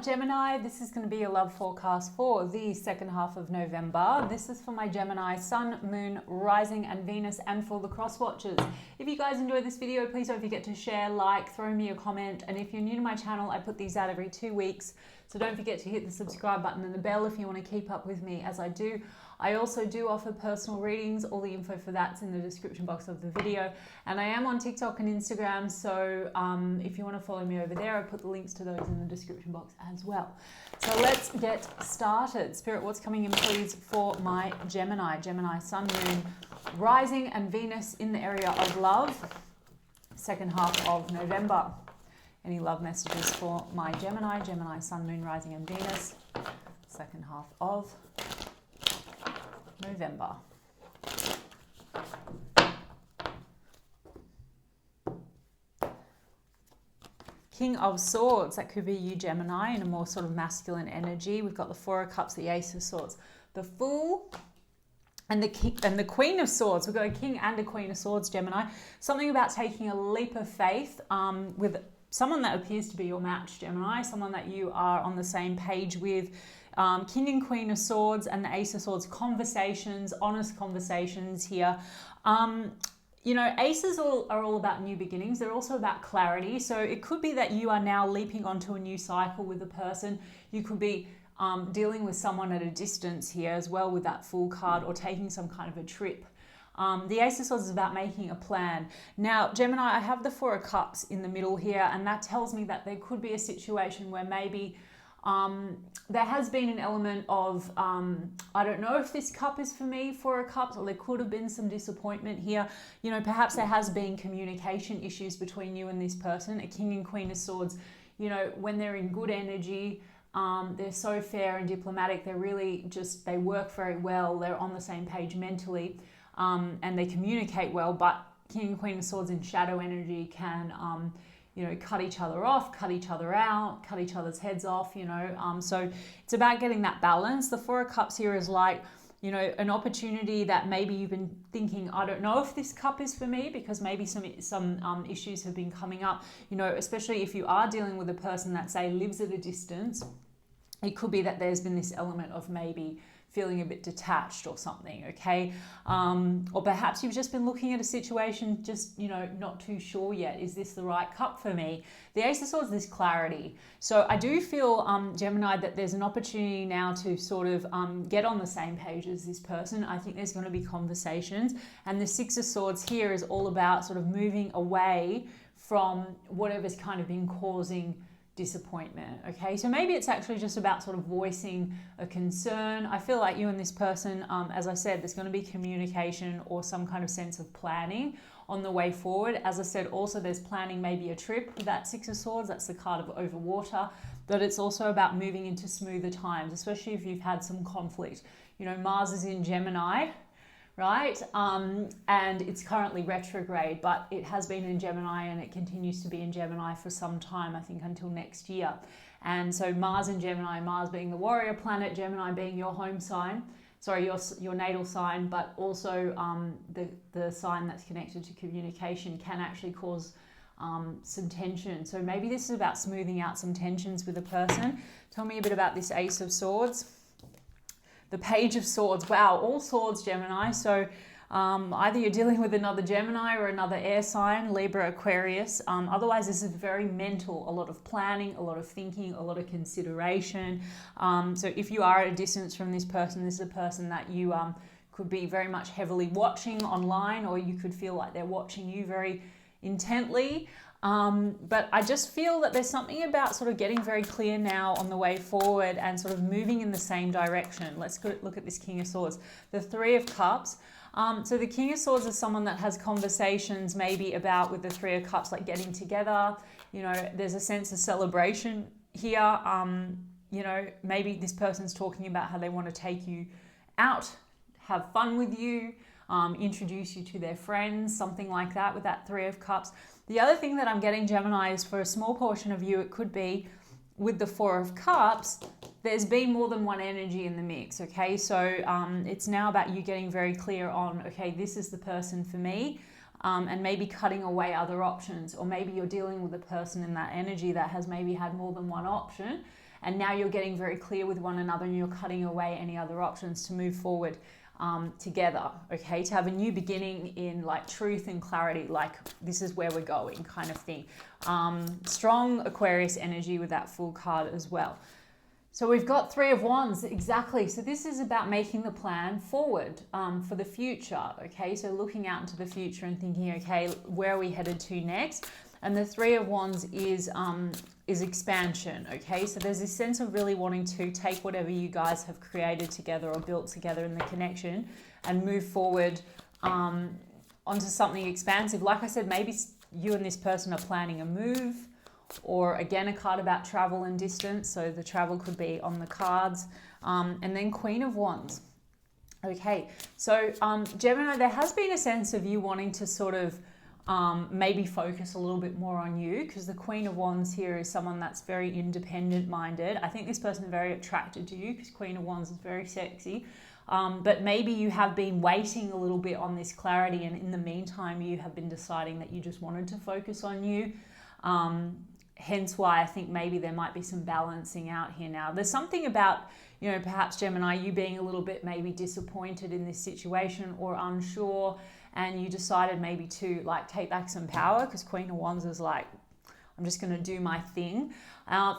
Gemini, this is going to be a love forecast for the second half of November. This is for my Gemini Sun, Moon, Rising and Venus, and for the cross watchers. If you guys enjoyed this video, please don't forget to share, like, throw me a comment. And if you're new to my channel, I put these out every 2 weeks. So don't forget to hit the subscribe button and the bell if you want to keep up with me as I do. I also do offer personal readings. All the info for that's in the description box of the video. And I am on TikTok and Instagram, so if you want to follow me over there, I put the links to those in the description box as well. So let's get started. Spirit, what's coming in please for my Gemini? Gemini Sun, Moon, Rising and Venus in the area of love, second half of November. Any love messages for my Gemini? Gemini Sun, Moon, Rising and Venus, second half of November. King of Swords, that could be you, Gemini, in a more sort of masculine energy. We've got the Four of Cups, the Ace of Swords, the Fool, and the King, and the Queen of Swords. We've got a King and a Queen of Swords, Gemini. Something about taking a leap of faith with someone that appears to be your match, Gemini, someone that you are on the same page with. King and Queen of Swords and the Ace of Swords, conversations, honest conversations here. You know, aces are all about new beginnings. They're also about clarity. So it could be that you are now leaping onto a new cycle with a person. You could be dealing with someone at a distance here as well with that Fool card, or taking some kind of a trip. The Ace of Swords is about making a plan. Now, Gemini, I have the Four of Cups in the middle here, and that tells me that there could be a situation where maybe there has been an element of, I don't know if this cup is for me, Four of Cups, or there could have been some disappointment here. You know, perhaps there has been communication issues between you and this person. A King and Queen of Swords, you know, when they're in good energy, they're so fair and diplomatic. They're really just, they work very well. They're on the same page mentally, and they communicate well. But King and Queen of Swords in shadow energy can, you know, cut each other off, cut each other out, cut each other's heads off, you know. So it's about getting that balance. The Four of Cups here is like, you know, an opportunity that maybe you've been thinking, I don't know if this cup is for me, because maybe some issues have been coming up, you know, especially if you are dealing with a person that, say, lives at a distance. It could be that there's been this element of maybe feeling a bit detached or something, okay? Or perhaps you've just been looking at a situation, just, you know, not too sure yet. Is this the right cup for me? The Ace of Swords is clarity. So I do feel, Gemini, that there's an opportunity now to sort of get on the same page as this person. I think there's going to be conversations. And the Six of Swords here is all about sort of moving away from whatever's kind of been causing disappointment, okay? So maybe it's actually just about sort of voicing a concern. I feel like you and this person, as I said, there's going to be communication or some kind of sense of planning on the way forward. As I said, also there's planning maybe a trip with that Six of Swords. That's the card of over water. But it's also about moving into smoother times, especially if you've had some conflict. You know, Mars is in Gemini, right? And it's currently retrograde, but it has been in Gemini and it continues to be in Gemini for some time, I think until next year. And so Mars in Gemini, Mars being the warrior planet, Gemini being your home sign, sorry, your natal sign, but also the sign that's connected to communication, can actually cause some tension. So maybe this is about smoothing out some tensions with a person. Tell me a bit about this Ace of Swords. The Page of Swords. Wow, all swords, Gemini. So either you're dealing with another Gemini or another air sign, Libra, Aquarius. Otherwise, this is very mental, a lot of planning, a lot of thinking, a lot of consideration. So if you are at a distance from this person, this is a person that you could be very much heavily watching online, or you could feel like they're watching you very intently. But I just feel that there's something about sort of getting very clear now on the way forward and sort of moving in the same direction. Let's go look at this King of Swords. The Three of Cups. So the King of Swords is someone that has conversations maybe about, with the Three of Cups, like getting together. You know, there's a sense of celebration here. You know, maybe this person's talking about how they want to take you out, have fun with you, introduce you to their friends, something like that with that Three of Cups. The other thing that I'm getting, Gemini, is for a small portion of you, it could be with the Four of Cups, there's been more than one energy in the mix, okay? So it's now about you getting very clear on, okay, this is the person for me. and maybe cutting away other options, or maybe you're dealing with a person in that energy that has maybe had more than one option, and now you're getting very clear with one another and you're cutting away any other options to move forward together, okay, to have a new beginning in like truth and clarity, like this is where we're going kind of thing. Strong Aquarius energy with that Fool card as well. So we've got Three of Wands, exactly. So this is about making the plan forward for the future, okay? So looking out into the future and thinking, okay, where are we headed to next? And the Three of Wands is expansion, okay? So there's this sense of really wanting to take whatever you guys have created together or built together in the connection and move forward onto something expansive. Like I said, maybe you and this person are planning a move, or again, a card about travel and distance. So the travel could be on the cards. And then Queen of Wands. Okay, so Gemini, there has been a sense of you wanting to sort of maybe focus a little bit more on you, because the Queen of Wands here is someone that's very independent minded. I think this person is very attracted to you because Queen of Wands is very sexy. But maybe you have been waiting a little bit on this clarity, and in the meantime you have been deciding that you just wanted to focus on you. Hence why I think maybe there might be some balancing out here now. There's something about, you know, perhaps Gemini, you being a little bit maybe disappointed in this situation or unsure, and you decided maybe to like take back some power, because Queen of Wands is like, I'm just going to do my thing.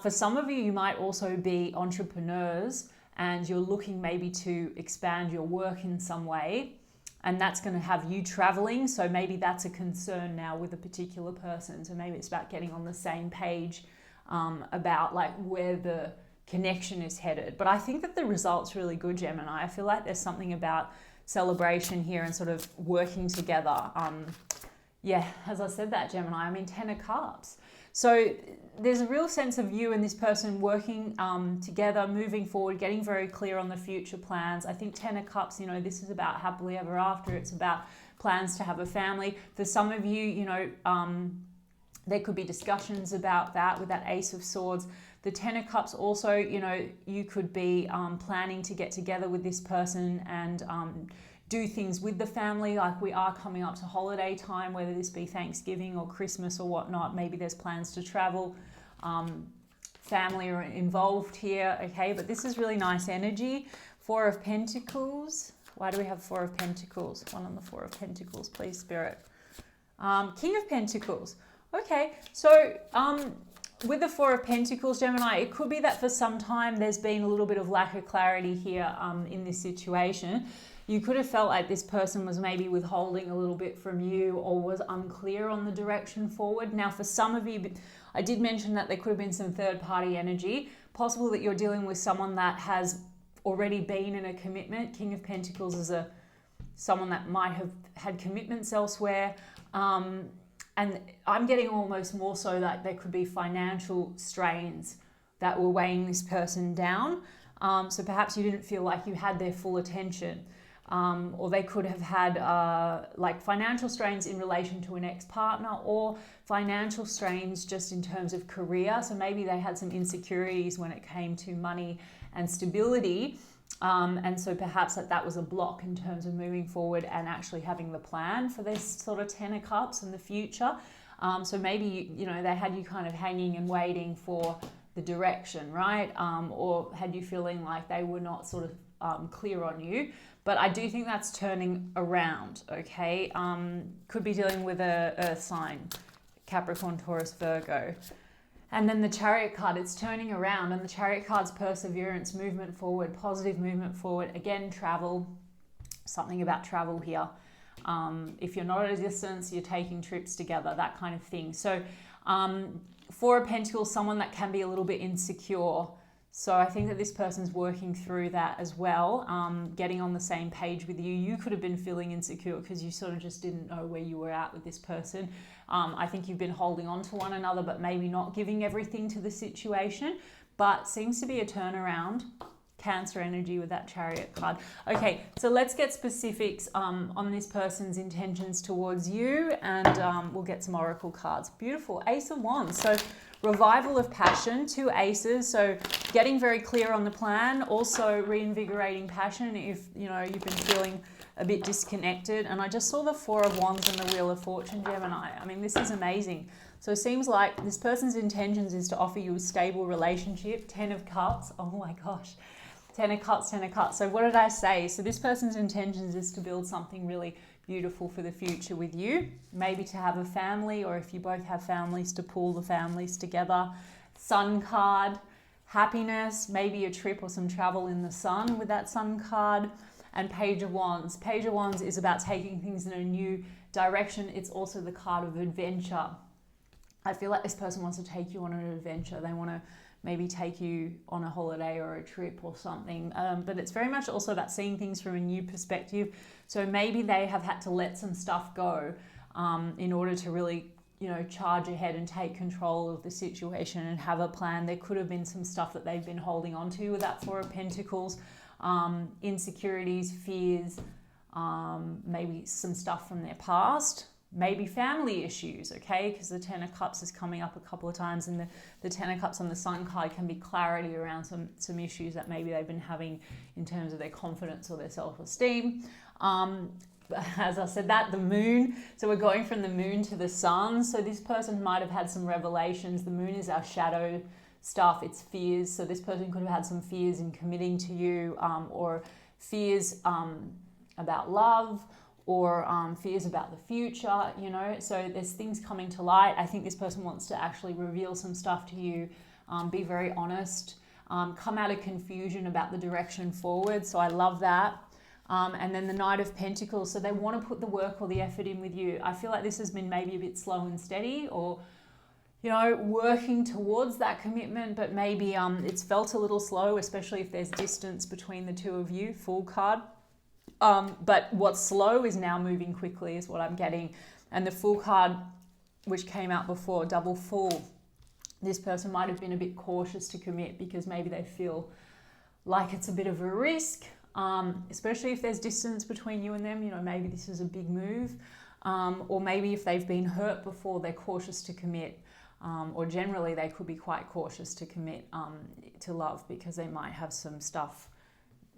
For some of you, you might also be entrepreneurs and you're looking maybe to expand your work in some way. And that's going to have you traveling. So maybe that's a concern now with a particular person. So maybe it's about getting on the same page about like where the connection is headed. But I think that the result's really good, Gemini. I feel like there's something about celebration here and sort of working together. Yeah, as I said that, Gemini, I mean, 10 of Cups. So there's a real sense of you and this person working together, moving forward, getting very clear on the future plans. I think 10 of Cups, you know, this is about happily ever after. It's about plans to have a family. For some of you, you know, there could be discussions about that with that Ace of Swords. The 10 of Cups also, you know, you could be planning to get together with this person and do things with the family. Like we are coming up to holiday time, whether this be Thanksgiving or Christmas or whatnot. Maybe there's plans to travel. Family are involved here, okay? But this is really nice energy. Four of Pentacles. Why do we have Four of Pentacles? One on the Four of Pentacles, please, Spirit. King of Pentacles. Okay, so with the Four of Pentacles, Gemini, it could be that for some time there's been a little bit of lack of clarity here in this situation. You could have felt like this person was maybe withholding a little bit from you or was unclear on the direction forward. Now, for some of you, I did mention that there could have been some third-party energy. Possible that you're dealing with someone that has already been in a commitment. King of Pentacles is someone that might have had commitments elsewhere. And I'm getting almost more so that there could be financial strains that were weighing this person down. So perhaps you didn't feel like you had their full attention. Or they could have had like financial strains in relation to an ex-partner, or financial strains just in terms of career. So maybe they had some insecurities when it came to money and stability. And so perhaps that was a block in terms of moving forward and actually having the plan for this sort of 10 of Cups in the future. So maybe, you know, they had you kind of hanging and waiting for the direction, right? Or had you feeling like they were not sort of clear on you. But I do think that's turning around, okay? Could be dealing with a Earth sign, Capricorn, Taurus, Virgo. And then the Chariot card, it's turning around, and the Chariot card's perseverance, movement forward, positive movement forward. Again, travel, something about travel here. If you're not at a distance, you're taking trips together, that kind of thing. So Four of Pentacles, someone that can be a little bit insecure. So I think that this person's working through that as well, getting on the same page with you. You could have been feeling insecure because you sort of just didn't know where you were at with this person. I think you've been holding on to one another, but maybe not giving everything to the situation. But seems to be a turnaround. Cancer energy with that Chariot card. Okay, so let's get specifics on this person's intentions towards you, and we'll get some oracle cards. Beautiful. Ace of Wands. So revival of passion, 2 aces. So getting very clear on the plan, also reinvigorating passion if, you know, you've been feeling a bit disconnected. And I just saw the 4 of Wands and the Wheel of Fortune, Gemini. I mean, this is amazing. So it seems like this person's intentions is to offer you a stable relationship. 10 of Cups. Oh my gosh. 10 of Cups, 10 of Cups. So what did I say? So this person's intentions is to build something really beautiful for the future with you. Maybe to have a family, or if you both have families, to pull the families together. Sun card. Happiness, maybe a trip or some travel in the sun with that Sun card. And Page of Wands. Page of Wands is about taking things in a new direction. It's also the card of adventure. I feel like this person wants to take you on an adventure. They want to maybe take you on a holiday or a trip or something. But it's very much also about seeing things from a new perspective. So maybe they have had to let some stuff go in order to really, you know, charge ahead and take control of the situation and have a plan. There could have been some stuff that they've been holding on to with that Four of Pentacles, insecurities, fears, maybe some stuff from their past, maybe family issues, okay? Because the 10 of Cups is coming up a couple of times, and the 10 of Cups on the Sun card can be clarity around some issues that maybe they've been having in terms of their confidence or their self-esteem. As I said that, the Moon, so we're going from the Moon to the Sun. So this person might have had some revelations. The Moon is our shadow stuff, it's fears. So this person could have had some fears in committing to you, or fears about love, or fears about the future, you know. So there's things coming to light. I think this person wants to actually reveal some stuff to you, be very honest, come out of confusion about the direction forward. So I love that. And then the Knight of Pentacles. So they want to put the work or the effort in with you. I feel like this has been maybe a bit slow and steady, or, you know, working towards that commitment, but maybe it's felt a little slow, especially if there's distance between the two of you. Fool card. But what's slow is now moving quickly, is what I'm getting. And the Fool card, which came out before, double Fool. This person might have been a bit cautious to commit because maybe they feel like it's a bit of a risk. Especially if there's distance between you and them, you know, maybe this is a big move, or maybe if they've been hurt before, they're cautious to commit, or generally they could be quite cautious to commit to love, because they might have some stuff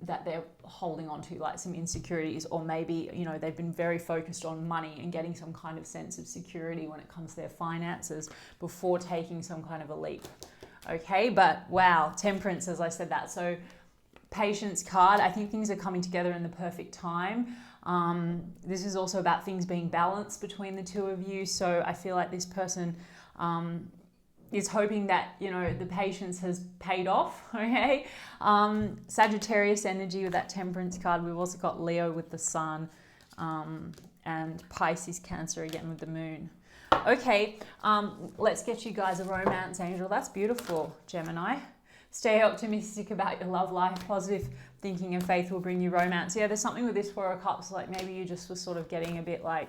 that they're holding on to, like some insecurities, or maybe, you know, they've been very focused on money and getting some kind of sense of security when it comes to their finances before taking some kind of a leap. Okay, but wow, Temperance, as I said that. So Patience card, I think things are coming together in the perfect time. This is also about things being balanced between the two of you. So I feel like this person is hoping that, you know, the patience has paid off, okay? Sagittarius energy with that Temperance card. We've also got Leo with the Sun, and Pisces, Cancer again with the Moon. Okay, let's get you guys a romance angel. That's beautiful, Gemini. Stay optimistic about your love life. Positive thinking and faith will bring you romance. Yeah, there's something with this Four of Cups, like maybe you just were sort of getting a bit like,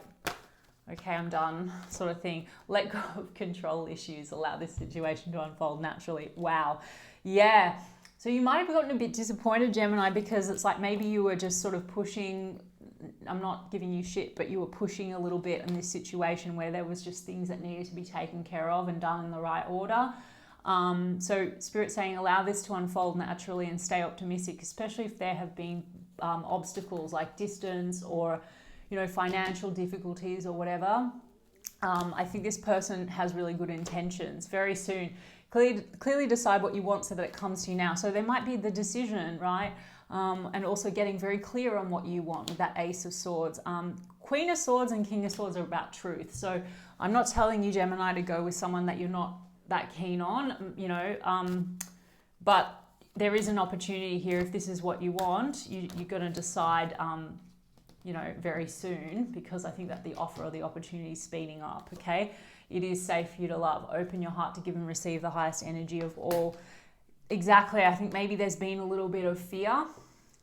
okay, I'm done, sort of thing. Let go of control issues. Allow this situation to unfold naturally. Wow. Yeah. So you might have gotten a bit disappointed, Gemini, because it's like maybe you were just sort of pushing. I'm not giving you shit, but you were pushing a little bit in this situation where there was just things that needed to be taken care of and done in the right order. So Spirit's saying allow this to unfold naturally and stay optimistic, especially if there have been obstacles like distance or, you know, financial difficulties or whatever. I think this person has really good intentions. Very soon, clearly decide what you want so that it comes to you now. So there might be the decision, right? And also getting very clear on what you want with that Ace of Swords. Queen of Swords and King of Swords are about truth. So I'm not telling you, Gemini, to go with someone that you're not that keen on, you know, but there is an opportunity here. If this is what you want, you're going to decide, you know, very soon, because I think that the offer or the opportunity is speeding up, okay? It is safe for you to love. Open your heart to give and receive the highest energy of all. Exactly. I think maybe there's been a little bit of fear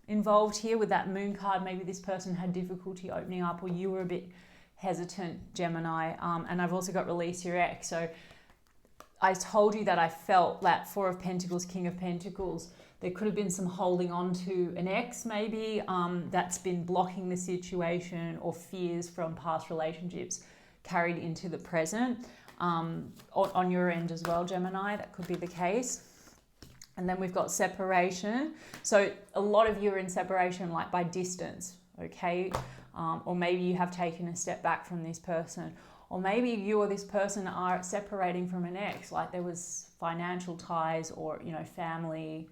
involved here with that Moon card. Maybe this person had difficulty opening up, or you were a bit hesitant, Gemini. And I've also got release your ex. So I told you that I felt that Four of Pentacles, King of Pentacles, there could have been some holding on to an ex maybe that's been blocking the situation, or fears from past relationships carried into the present. On your end as well, Gemini, that could be the case. And then we've got separation. So a lot of you are in separation, like by distance, okay? Or maybe you have taken a step back from this person. Or maybe you or this person are separating from an ex, like there was financial ties or, you know, family,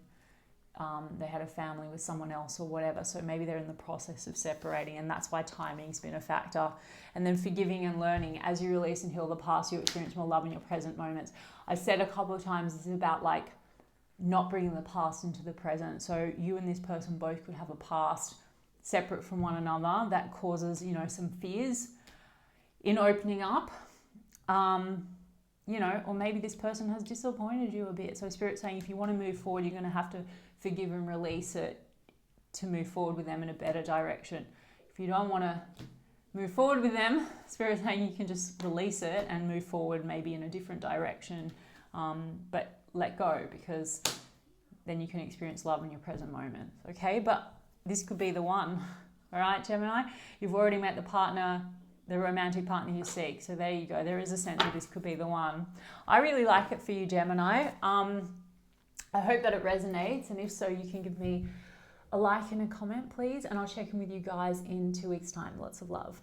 they had a family with someone else or whatever. So maybe they're in the process of separating, and that's why timing's been a factor. And then forgiving and learning. As you release and heal the past, you experience more love in your present moments. I said a couple of times, this is about like not bringing the past into the present. So you and this person both could have a past separate from one another that causes, you know, some fears in opening up, you know, or maybe this person has disappointed you a bit. So Spirit's saying if you want to move forward, you're going to have to forgive and release it to move forward with them in a better direction. If you don't want to move forward with them, Spirit's saying you can just release it and move forward maybe in a different direction, but let go, because then you can experience love in your present moment, okay? But this could be the one, all right, Gemini? You've already met the partner, the romantic partner you seek. So there you go. There is a sense that this could be the one. I really like it for you, Gemini. I hope that it resonates. And if so, you can give me a like and a comment, please. And I'll check in with you guys in 2 weeks' time. Lots of love.